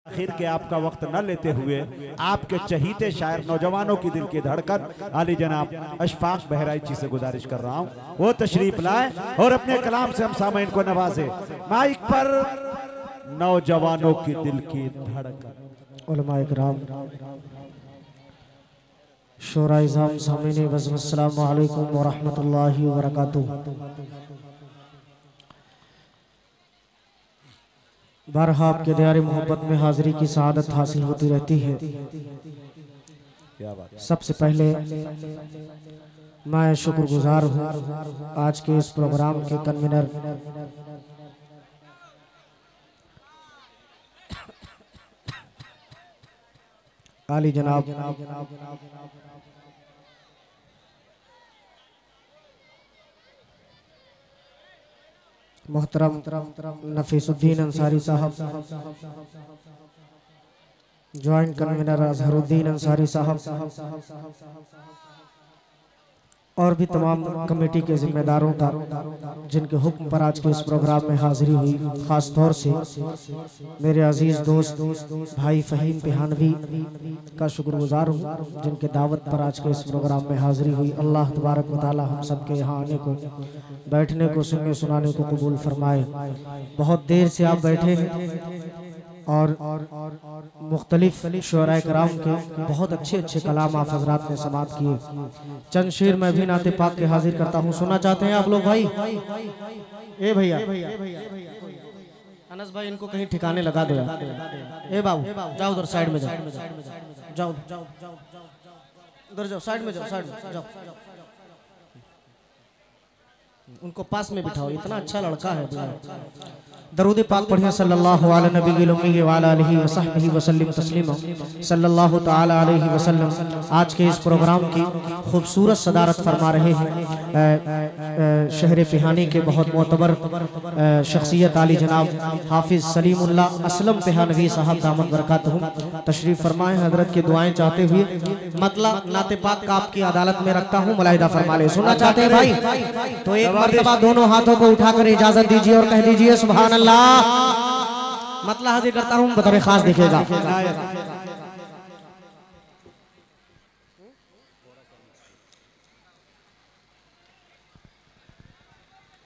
आखिर के आपका वक्त न लेते हुए आपके चहीते शायर नौजवानों की दिल की धड़कन आली जनाब अशफाक बहराइची से गुजारिश कर रहा हूँ वो तशरीफ लाए और अपने कलाम से हम सामईन को नवाजे। माइक पर नौजवानों की दिल की धड़कन। उलमाए किराम, शोराए इज़ाम, सामीन वज़्म, अस्सलामु अलैकुम व रहमतुल्लाहि व बरकातुहू। बारहा आपके दयारे मोहब्बत में हाजिरी की सआदत हासिल होती रहती है। सबसे पहले मैं शुक्रगुजार हूँ आज के इस प्रोग्राम के कन्वीनर आली जनाब मोहतरम नफीसुद्दीन अंसारी साहब, ज्वाइंट कन्वीनर अजहरुद्दीन अंसारी साहब और भी तमाम कमेटी के जिम्मेदारों का जिनके हुक्म पर आज के इस प्रोग्राम में हाजिरी हुई। ख़ास तौर से मेरे अजीज़ दोस्त भाई फ़हीम पिहानवी का शुक्रगुजार हूँ जिनके दावत पर आज के इस प्रोग्राम में हाजिरी हुई। अल्लाह तबारक व तआला हम सब के यहाँ आने को, बैठने को, सुनने सुनाने को कबूल फरमाए। बहुत देर से आप बैठे हैं और मुख्तलिफ शुअराए कराम के बहुत अच्छे अच्छे कलाम आप हज़रात ने समाअत किए। चंद शेर मैं भी नाते पाक के हाजिर करता हूँ। सुनना चाहते हैं आप लोग भाई? ए भैया अनस भाई, इनको कहीं ठिकाने लगा दो। ए बाबू जाओ उधर साइड में जाओ, जाओ उधर जाओ, साइड में जाओ, साइड में जाओ, उनको पास में बिठाओ। इतना अच्छा लड़का है। दरूद पाक पढ़िए सल्लल्लाहु अलैहि नबी उम्मी व अला आलिहि व सहबिहि वसल्लम तस्लीमा सल्लल्लाहु तआला अलैहि वसल्लम। आज के इस प्रोग्राम की खूबसूरत सदारत फरमा रहे हैं शहर पिहानी के बहुत मोतबर शख्सियत आली जनाब हाफिज सलीमुल्लाह असलम पिहानवी साहब दामद बरकातहू तशरीफ फरमाए। हजरत की दुआएं चाहते हुए मतलब नाते पाक का आपकी अदालत में रखता हूँ, मुलाहिदा फरमा ले। सुनना चाहते हैं भाई तो एक मर्तबा दोनों हाथों को उठाकर इजाजत दीजिए और कह दीजिए सुभान अल्लाह। मतलब हाजिर करता हूँ, बतौर खास दिखेगा।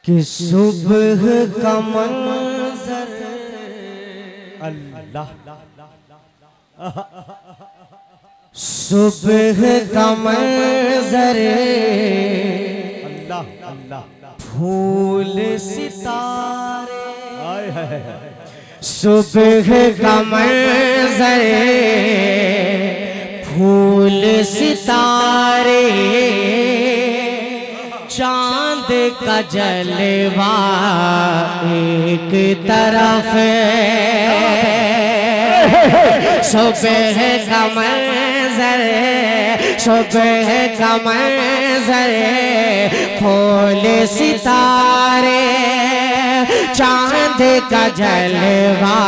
कि सुबह का मंजर अल्लाह, सुबह का मंजर अल्लाह अल्लाह, फूल सितारे, सुबह का मंजर फूल सितारे, चांद का जलवा एक तरफ, सुबह का मंजर, सुबह का मंजर फूल सितारे, चांद का जलवा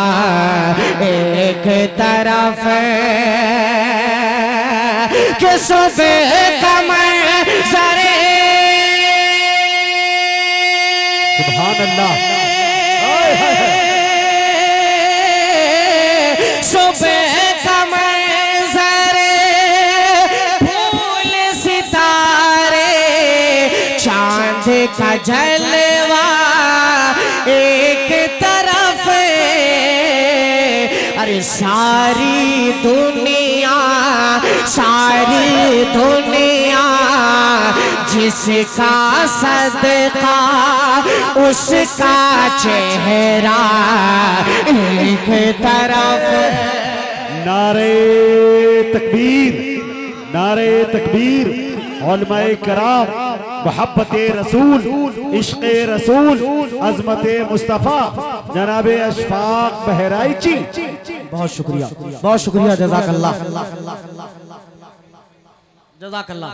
एक तरफ, कि सुबह का मंजर सुभान अल्लाह, सुबह का मंजर फूल सितारे, चांद का जलवा एक तरफ, अरे सारी दुनिया, सारी दुनिया जिसका सदका उसका चेहरा एक तरफ। नारे तकबीर, नारे तकबीर। उलमाए कराम, मोहब्बत रसूल, इश्क़ रसूल, अज़मत मुस्तफ़ा जनाब अशफाक बहराइची, बहुत शुक्रिया, बहुत शुक्रिया। जज़ाकल्लाह, जज़ाकल्लाह,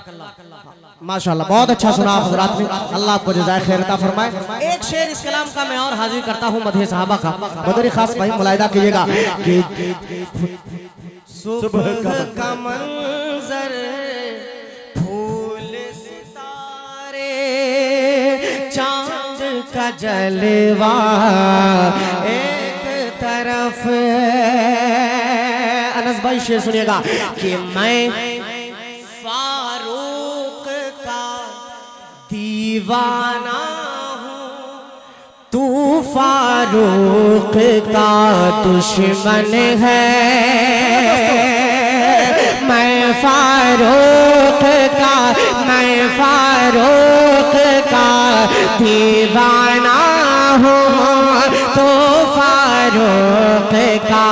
माशाअल्लाह, बहुत अच्छा सुना हज़रात ने। अल्लाह आपको जज़ाए खैर अता फरमाए। एक शेर इस कलाम का मैं और हाजिर करता हूँ मदहे सहाबा का, बदरी खास भाई मुलाहिदा कीजिएगा कि सुबह का मंजर फूल सितारे, चांद का जलवा एक तरफ, भाई शेर सुनिएगा कि मैं फारूक का दीवाना हूँ, तू फारूक का दुश्मन है। मैं फारूक का दीवाना हूँ, तो फारूक का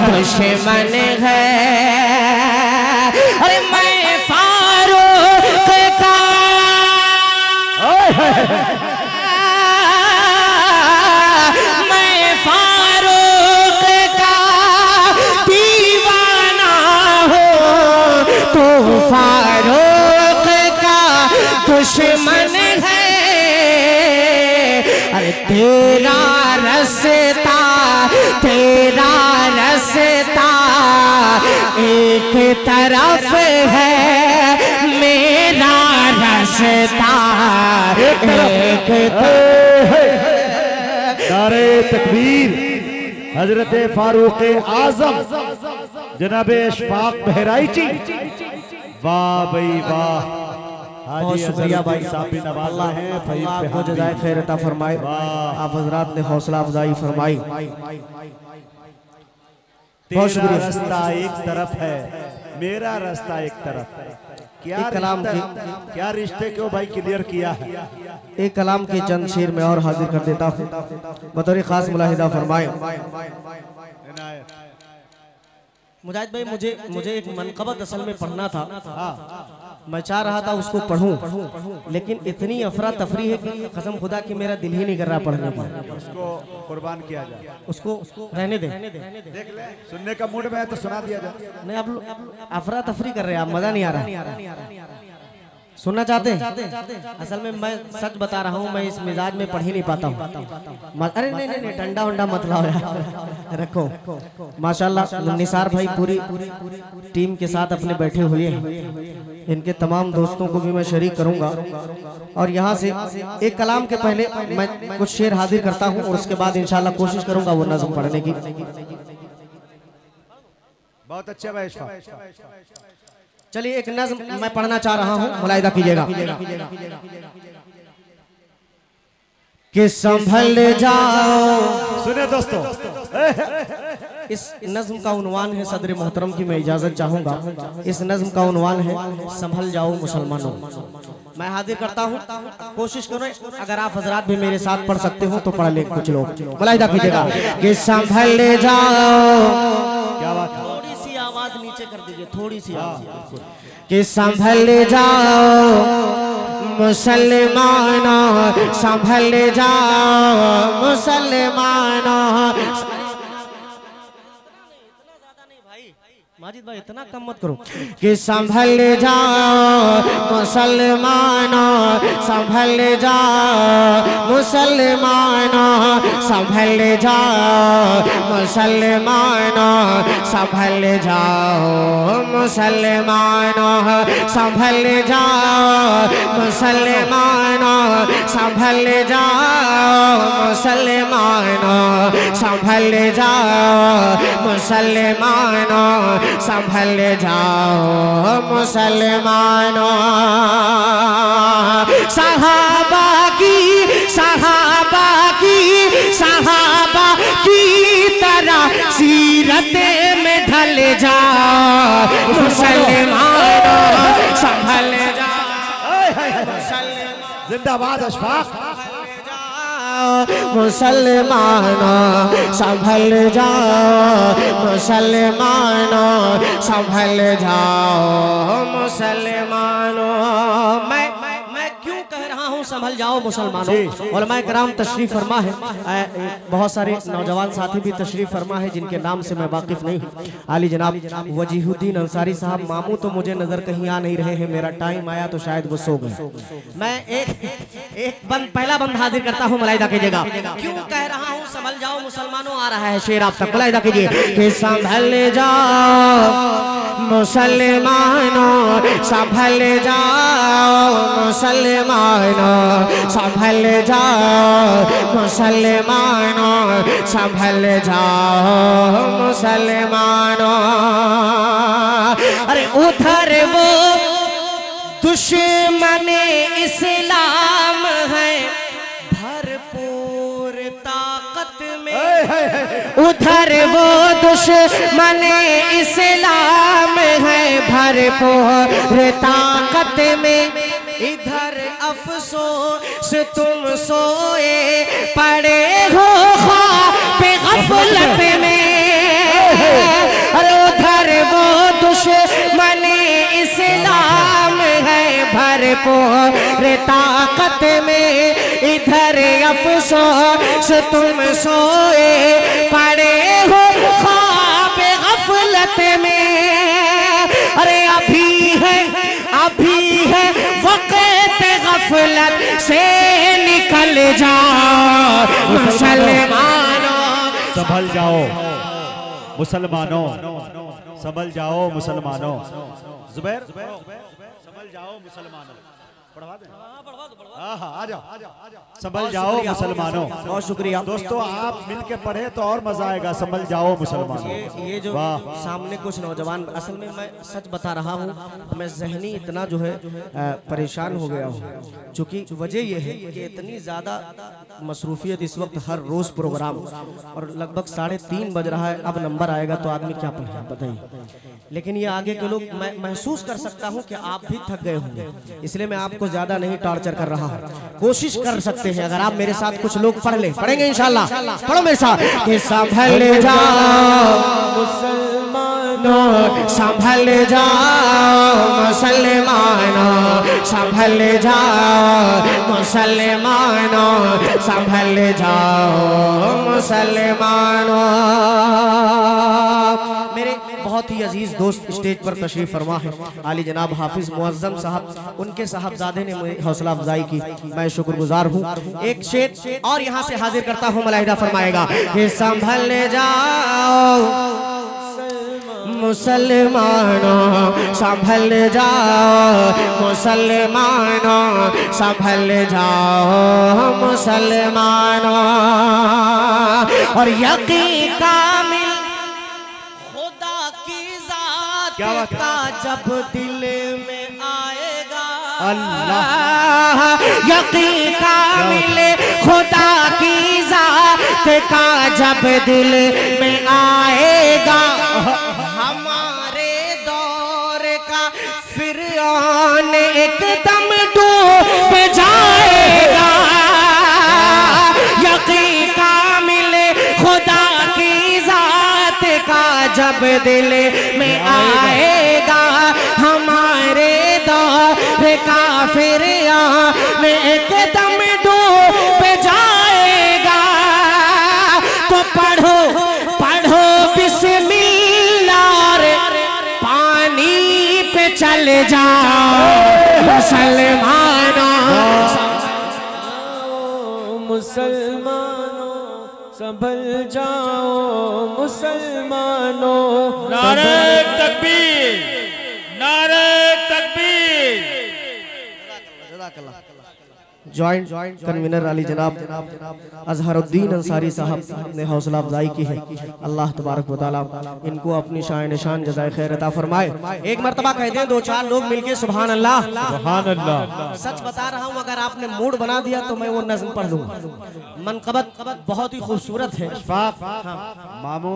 दुश्मन है। अरे मैं फारूक का मैं फारूक का दीवाना हूँ, तो फारूक का दुश्मन है। अरे तेरा रास्ता एक तरफ है, मेरा रास्ता एक नारे तकबीर हजरत फारूक आजम जनाब अशफाक बहराइची। वाह भाई वाह, बहुत शुक्रिया भाई साहब भी नवाजा है। अल्लाह आपको जज़ाए खैर अता फरमाए। आप हजरात ने हौसला अफजाई फरमाई। बहुत तेरा शुक्रिया। रास्ता एक तरफ है, मेरा रास्ता एक तरफ है। क्या कलाम क्या रिश्ते क्यों भाई क्लियर किया है। एक कलाम के चंद शेर में और हाजिर कर देता हूँ, बतौर खास मुलाहिदा फरमाए। मुजाहिद भाई मुझे एक मनकबत असल में पढ़ना था, मैं चाह रहा था उसको पढ़ूं, लेकिन इतनी अफरा तफरी है कि कसम खुदा की मेरा दिल ही नहीं कर रहा पढ़ने का। उसको कुर्बान किया जाए, उसको रहने दे। देख ले, सुनने का मूड में है तो सुना दिया जाए। नहीं आप अफरा तफरी कर रहे हैं, आप मजा नहीं आ रहा। सुनना चाहते हैं? असल में मैं सच बता रहा हूँ, मैं इस मिजाज में पढ़ ही नहीं पाता हूँ। अरे नहीं ठंडा वंडा मत लाओ यार, रखो। माशाल्लाह निसार भाई पूरी टीम के साथ अपने बैठे हुए हैं। इनके तमाम दोस्तों को भी मैं शरीक करूंगा। और यहाँ से एक कलाम के पहले मैं कुछ शेर हाजिर करता हूँ, और उसके बाद इंशाल्लाह कोशिश करूंगा वो नज़्म पढ़ने की। बहुत अच्छा भाई। चलिए एक नज़्म मैं पढ़ना चाह रहा हूँ, मुलाहिदा कीजिएगा। कि संभल जाओ। सुने दोस्तों, इस नज़्म का उन्वान है, सदर मोहतरम की मैं इजाजत चाहूंगा। इस नज़्म का उन्वान है संभल जाओ मुसलमानों। मैं हाजिर करता हूँ, कोशिश करो अगर आप हजरात भी मेरे साथ पढ़ सकते हो तो पढ़ ले कुछ लोग, मुलाहिदा कीजिएगा। कि संभल जाओ। क्या बात है। थोड़ी सी आवाज नीचे कर दीजिए, थोड़ी सी आवाज। कि संभल जाओ मुसलमानों, संभल जाओ मुसलमानों। माजिद भाई इतना कम मत करो। कि संभल जाओ मुसलमानों, संभल जाओ मुसलमानों, संभल जाओ मुसलमानों, संभल जाओ मुसलमानों, संभल जाओ मुसलमानों, संभल जाओ मुसलमानों, संभल जाओ मुसलमानों, संभल जाओ मुसलमानों। सहाबा की तरह सीरत में ढल जाओ मुसलमानों, संभल जाओ। जिंदाबाद अशफाक। मुसलमानों संभल जाओ, मुसलमानों संभल जाओ मुसलमानों। मैं क्यों कह रहा हूँ संभल जाओ मुसलमानों? उलमाए कराम तशरीफ फरमा है, बहुत सारे नौजवान साथी भी तशरीफ फरमा है जिनके नाम से मैं वाकिफ नहीं हूँ। आली जनाब वजीहुद्दीन अंसारी साहब मामू तो मुझे नजर कहीं आ नहीं रहे हैं, मेरा टाइम आया तो शायद वो सो गए। मैं एक पहला बंद हाजिर करता हूँ, मुलाहिदा कीजिएगा। क्यों कह रहा हूँ संभल जाओ मुसलमानों? आ रहा है शेर आप तक, मुलाहिदा कीजिए। कि संभल जाओ मुसलमानों, संभल जाओ मुसलमानों, संभल जाओ मुसलमानों, संभल जाओ मुसलमानों। अरे उधर वो दुश्मन इस्लाम है भरपूर ताकत में, उधर वो दुश्मन इस्लाम है भरपूर ताकत में, इधर अफसोस तुम सोए पड़े हो ख्वाब गफलत में, अरे उधर वो दुश्मन इस्लाम है भरपूर ताकत में, इधर अफसोस तुम सोए पड़े हो ख्वाब गफलत में, अरे अभी है वक्त गफलत से निकल जाओ मुसलमानों, संभल जाओ मुसलमानों, संभल जाओ मुसलमानों। जुबैर संभल जाओ मुसलमानों, पढ़वा दें। आ जाओ, संभल जाओ मुसलमानों। बहुत शुक्रिया दोस्तों, आप मिलके पढ़े तो और मजा आएगा। संभल जाओ मुसलमानों। ये जो सामने कुछ नौजवान, असल में मैं सच बता रहा हूँ, मैं जहनी इतना जो है परेशान हो गया हूँ, क्योंकि वजह यह है कि इतनी ज़्यादा मसरूफियत इस वक्त, हर रोज़ प्रोग्राम, और लगभग 3:30 बज रहा है। अब नंबर आएगा तो आदमी क्या पढ़े बताइए। लेकिन ये आगे के लोग, मैं महसूस कर सकता हूँ कि आप भी थक गए होंगे, इसलिए मैं आपको ज़्यादा नहीं टॉर्चर कर रहा हूँ। कोशिश कर सकते हैं अगर आप मेरे साथ कुछ लोग पढ़ ले, पढ़ेंगे इंशाल्लाह। पढ़ो मेरे साथ कि संभल जाओ मुसलमानों, संभल जाओ मुसलमानों, संभल जाओ मुसलमानों, संभल जाओ मुसलमानों। मेरे बहुत ही अजीज दोस्त स्टेज पर तशरीफ फरमा है, आली जनाब हाफिज मुअज्जम साहब, उनके साहबजादे ने मुझे हौसला अफजाई की, मैं शुक्रगुजार हूँ। एक शेर और यहाँ से हाजिर करता हूँ, मलाहिदा फरमाएगा कि संभल जाओ मुसलमानों, संभल जाओ मुसलमानों, संभल जाओ मुसलमानों, और यकीन कामिल का जब दिल में आएगा, अल्लाह यकीन कामिल खुदा की जात का जब दिल में आएगा, हमारे दौर का फिरौन एकदम डूब जाएगा, यकीन कामिल खुदा की जात का जब दिल में आएगा, हमारे दौर का फिरौन एकदम डूब जाएगा। तो पढ़ो बिस्मिल्लाह, पानी पे चल जाओ मुसलमानों, मुसलमानों, संभल जाओ मुसलमानों। नारे तकबीर, नारे तकबीर। जॉइंट कन्वीनर अली जनाब अजहरुद्दीन अंसारी साहब ने हौसला अफजाई की है। अल्लाह तबारक व तआला इनको अपनी शान निशान जज़ाए खैर अता फरमाए। एक मर्तबा कह दें 2-4 लोग मिलके सुभान अल्लाह। सुभान अल्लाह। सच बता रहा हूँ, अगर आपने मूड बना दिया तो मैं वो नज़्म पढ़ लूँगा। मनक़बत बहुत ही खूबसूरत है। मामू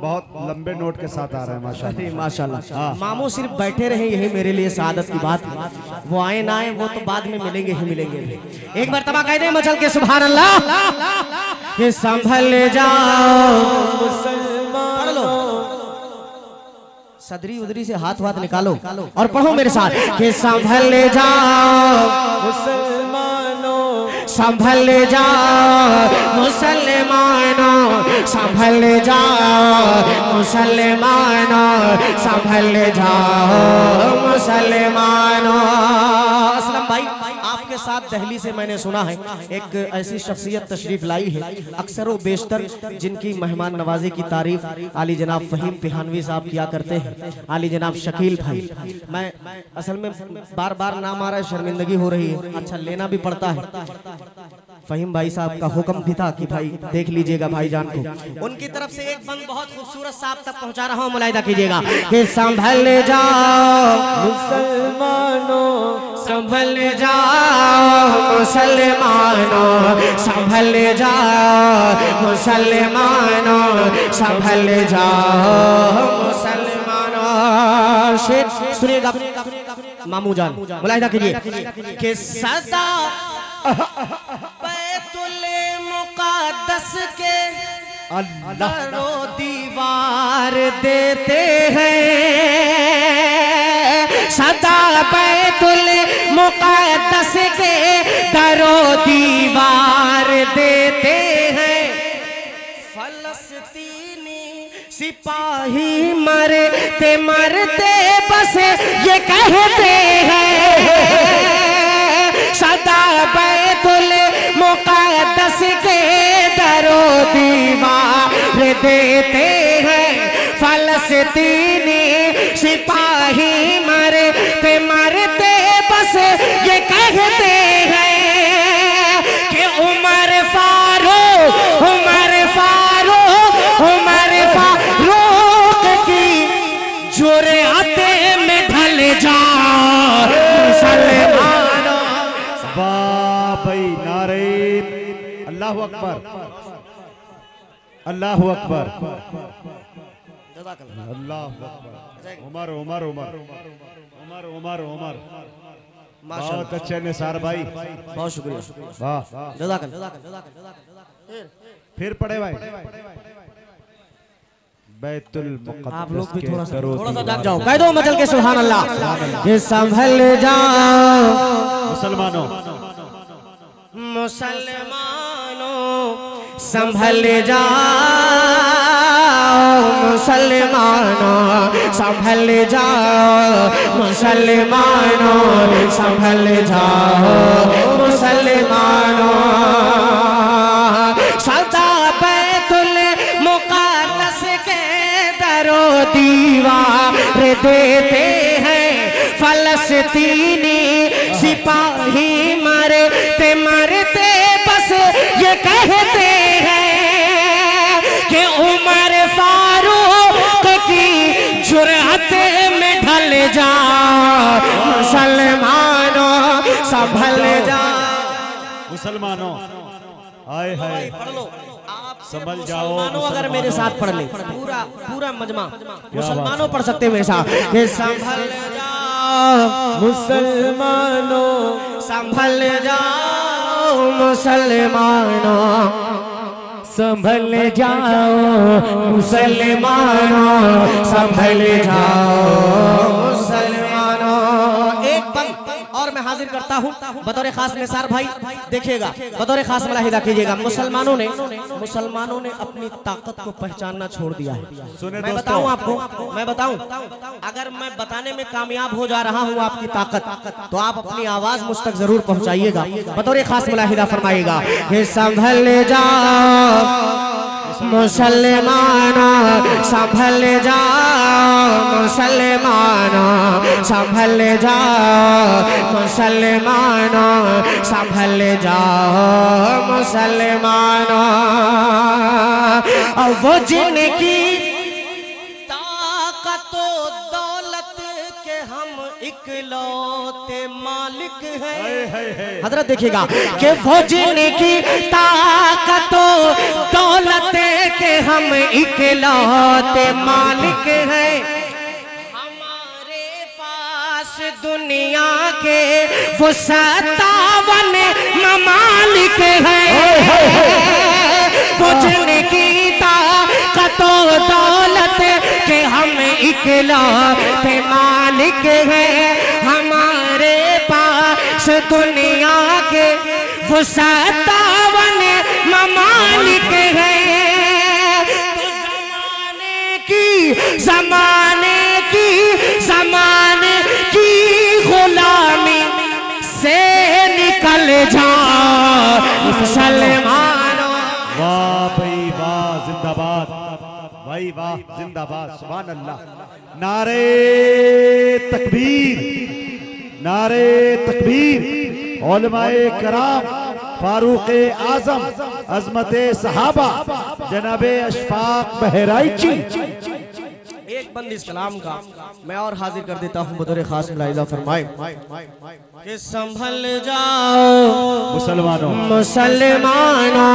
बहुत लंबे नोट के साथ आ रहे हैं माशाल्लाह। माशाल्लाह। मामू सिर्फ बैठे रहे, यही मेरे लिए सादत की बात है। वो आए ना आए वो तो बाद में मिलेंगे ही मिलेंगे। एक मर्तबा कह दे मचल के सुभान अल्लाह। ये संभल जाओ मुसलमान, सदरी उदरी से हाथ निकालो और पढ़ो मेरे साथ कि संभल जाओ मुसलमानों, संभल जाओ मुसलमानों, संभल जाओ मुसलमानों, संभल जाओ मुसलमानों। असलम भाई, आपके साथ दिल्ली से मैंने सुना है एक ऐसी शख्सियत तशरीफ लाई है, अक्सर व बेशतर जिनकी मेहमान नवाजी की तारीफ आली जनाब फहीम पिहानवी साहब किया करते हैं, आली जनाब शकील भाई। मैं असल में बार बार नाम आ रहा है, शर्मिंदगी हो रही है। अच्छा, लेना भी पड़ता है। फहीम भाई साहब का हुक्म भी था कि भाई देख लीजिएगा भाईजान को। उनकी तरफ से एक बंद बहुत खूबसूरत सा आप तक पहुंचा रहा हूं, मुलाहिदा कीजिएगा कि संभल जाओ मुसलमानों संभल जाओ मुसलमानों संभल जाओ मुसलमानों संभल जाओ मुसलमानों। शेर सुनिएगा मामू जान, मुलाहिदा कीजिए कि सदा बैतुल मुक़द्दस के दरो दीवार देते हैं, सदा बैतुल मुक़द्दस के दरो दीवार देते हैं। फलस्तीनी सिपाही मरते मरते बस ये कहते हैं, सदा बैतुल मुक़द्दस के दरो दीवार देते हैं। फलस्तीनी सिपाही मरते मरते बस ये कहते हैं कि उमर फारूक की जुर्अत में ढल जा मुसलमानों। वाह भाई, नारे अल्लाहु अकबर, अल्लाहु अकबर, अल्लाहु अकबर। उमर उमर उमर उमर उमर उमर बहुत अच्छे निसार भाई, बहुत शुक्रिया। वाह, जज़ाकल्लाह। फिर पढ़े भाई। बैतुल आप लोग भी मुक़द्दस के थोड़ा सा जाग जाओ, कह दो मचल के सुभान अल्लाह। ये संभल जाओ मुसलमानों मुसलमानों संभल जाओ मुसलमानों संभल जाओ मुसलमानों संभल जाओ मुसलमानों। सदा बैतुल मुक़द्दस के दरो दीवार देते हैं। फलस्तीनी सिपाही मरते मरते बस ये कहते हैं कि उमर फारूक की जुर्अत में ढल जा मुसलमानों संभल जा। मुसलमानों आए हाय, पढ़ लो आप, संभल जाओ मुसलमानों। अगर मेरे साथ पढ़ ले पूरा पूरा मजमा, मुसलमानों पढ़ सकते मेरे साथ। ये संभल जाओ मुसलमानों संभल जाओ मुसलमानों संभल जाओ मुसलमानों संभल जाओ मुसलमानों। एक बंद और मैं हाजिर करता हूँ बतौर खास निसार भाई, देखिएगा बतौर खास मुलाहिदा कीजिएगा। मुसलमानों ने अपनी ताकत को पहचानना छोड़ दिया है। मैं बताऊं आपको, मैं बताऊं, अगर मैं बताने में कामयाब हो जा रहा हूं आपकी ताकत, तो आप अपनी आवाज मुझ तक जरूर पहुंचाइएगा। बतौर खास मुलाहिदा फरमाइएगा, हे संभल जाओ मुसलमानों संभल जाओ मुसलमानों संभल जाओ मुसलमानों संभल जाओ मुसलमानों। और वो जिनकी ताकत दौलत के हम इकलौते मालिक हैं। हजरत देखिएगा कि वो जिनकी ताकत दौलत के हम इकलौते मालिक हैं। हमारे पास दुनिया के वो 57 ममालिक हैं। वो जिनकी ताकत दौलत के हम इकलौते मालिक हैं। हमारे पास दुनिया के वो 57 ममालिक हैं। ज़माने की गुलामी से निकल जा मुसलमानों। वाह भाई वाह, जिंदाबाद भाई वाह, जिंदाबाद, सुभान अल्लाह। नारे तकबीर, नारे तकबीर। उलमाए कराम फारूक आजम अजमत सहाबा जनाब अशफाक बहराइची। एक बंद इस कलाम का मैं और हाजिर कर देता हूँ बतौर खास मुलाहिजा फरमाए कि संभल जाओ मुसलमानों मुसलमानों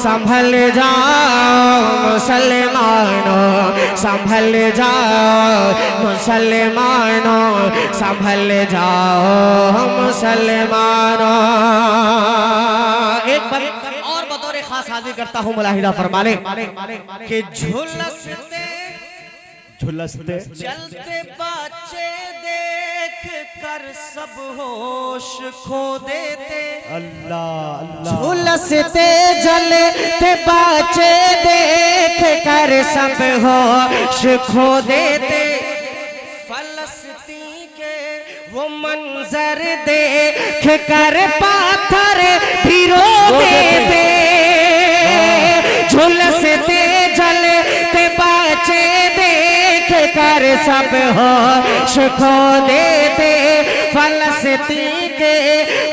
संभल जाओ मुसलमानों संभल जाओ मुसलमानों संभल जाओ मुसलमानों। एक बार और बतौर खास हाजिर करता हूँ मुलाहिजा फरमाने कि झुलसते झुलसते चलते बच्चे देख कर सब होश खो देते। अल्लाह अल्लाह झुलसते जलते बच्चे देख कर सब होश खो देते। फलस्तीन के वो मंजर देख कर पाथर भी रो देते। झुलसते जलते बच्चे कर सब होश खो देते। फलस्तीन के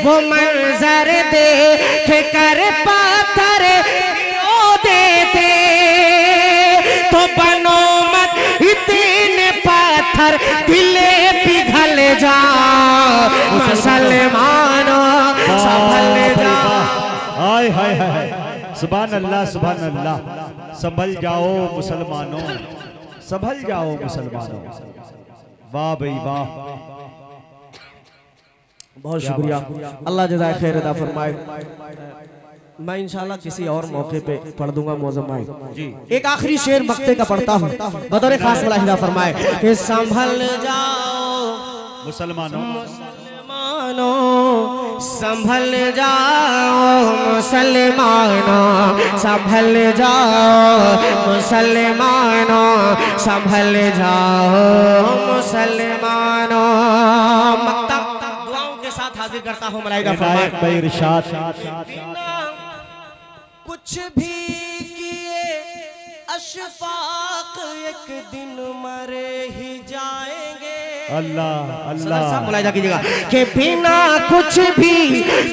वो मंजर देख कर पाथर रो देते। तो बनो मत इतने पाथर दिले पिघल जा मुसलमानों संभल जा। हाय हाय हाय सुभान अल्लाह सुभान अल्लाह। संभल जाओ मुसलमानों संभल जाओ मुसलमानों। वाह भाई वाह बहुत शुक्रिया अल्लाह जज़ाए खैर अता फरमाए। मैं इंशाल्लाह किसी और मौके पे पढ़ दूंगा मौजम भाई जी। एक आखिरी शेर मक्ते का पढ़ता हूँ बतौर खास मुलाहिजा फरमाए कि संभल जाओ मुसलमानों संभल जाओ मुसलमानों संभल जाओ मुसलमानों संभल जाओ मुसलमानों। मक्ता दुआओं के साथ हाजिर करता हूँ मलाइका फरमाए कुछ भी किए अशफाक एक दिन मरे ही जाएंगे। अल्लाह अल्लाह मुलाहिजा कीजिएगा कि बिना कुछ भी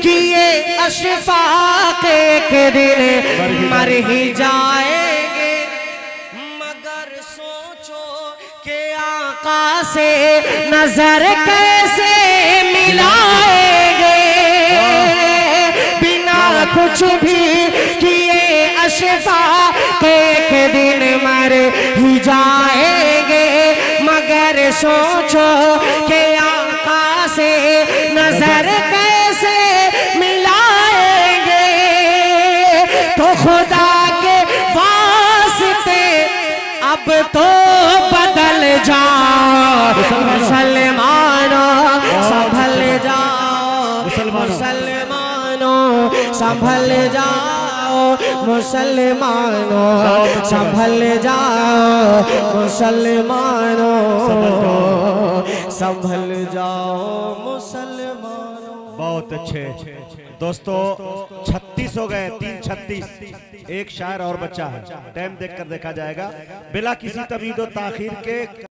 किए अशफाक एक दिन मर ही जाएंगे। मगर सोचो कि आका से नजर कैसे मिलाएंगे। बिना कुछ भी किए अशफाक एक दिन मर ही जाएंगे। मगर सोचो कि आका से नजर कैसे मिलाएंगे। तो खुदा के वास्ते अब तो बदल जाओ मुसलमानों संभल जाओ मुसलमानों संभल जाओ मुसलमानों संभल जाओ मुसलमानों संभल जाओ मुसलमानों। बहुत अच्छे दोस्तों 36 हो गए 3-36। एक शायर और बच्चा है टाइम देखकर देखा जाएगा बिला किसी तमीद व ताखीर के।